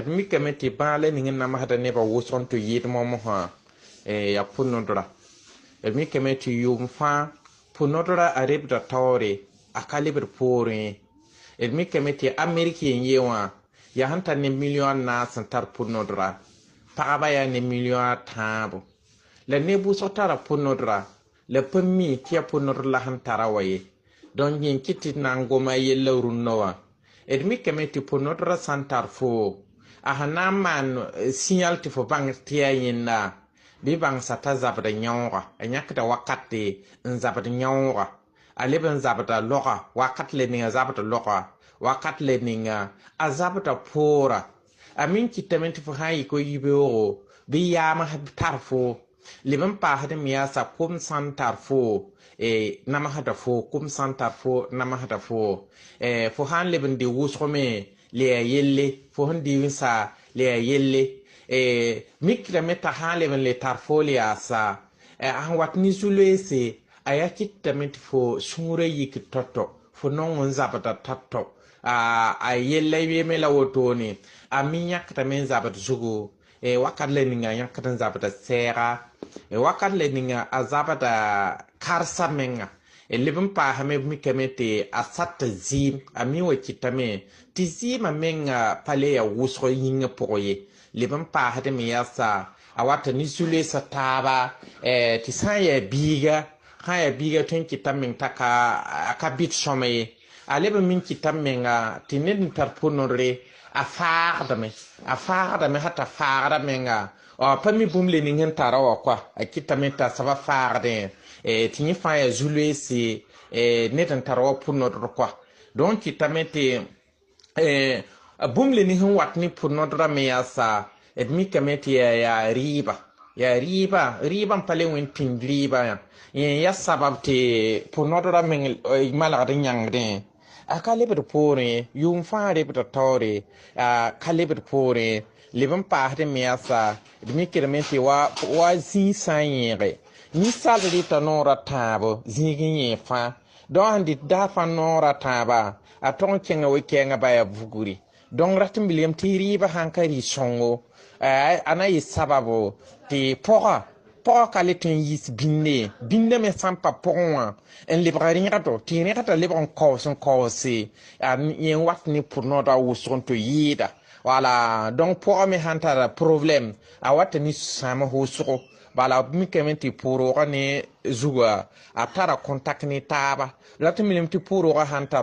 mi kemeti bale ni ngin nama hata neba wuson to yit momo ha ya punodra mi kemeti yum fa punodra arib da tawre akalibir pore mi kemeti ameriki yewa ya hanta ne million na santar punodra pagaba ya ne million tabo la nebu sotara punodra le pemmi tia punodra la hantara waye don yin kiti nangoma yella runnowa mi kemeti punodra santar fo ahana man signal ti fo bang tia yinna bi bang sata zabda nyawra anyakta wakati nzabda nyawra aleben zabda loga wakati ni zabda loga wakati le ninga azabda pora amin kitamenti fo hayi ko yibeo bi yama tarfo liban pa hada miyasa kum santarfo nama hada fo kum santarfo nama hada fo fo han liban di wusome le yelle fo han di winsa le yelle mikra meta han liban le tarfo le asa an wat ni sulese ayakit tamit fo sungure yik toto fo non zabata tatto a yelle yeme la wotoni aminyak tamen zabata zugo wakat le ninga yankatan zabata sera wakat le ninga azabata karsa menga libin pa hame mi kemete asata zim ami wakitame ti zima menga pale ya wuso yinga poye libin pa hade mi yasa awata ni sule sataba ti sanya biga haya biga tun kitamen taka akabit shome alebe min kitamenga tinin tarpunore afaardame hata faardamenga pami bumle ningen tarawa kwa akitamenta saba faarde tinyi faya zulesi netan tarawa punodro kwa donc kitamete bumle ningen watni punodra meyasa edmi kamete ya riba pale wen tin riba ya sababte punodra men malade nyangde akalibir pore yum faare bita tore kalibir pore liban pahde miyasa dimi kirmenti wa zi sanyere ni salri ta nora tabo zigin yefa don di dafa nora taba a ton kenga wekenga baya vuguri don ratin biliyam tiri ba hankari songo ana yi sababu ti poga kalitin yis binne me sampa pogwa en librari rato tini rata libron kawsi yen watni pour noda wuson to yida wala donc poga me hantara problème a watni sama husuko bala mi kementi pour ne zuga a tara contact ni taba latin milim ti pour hanta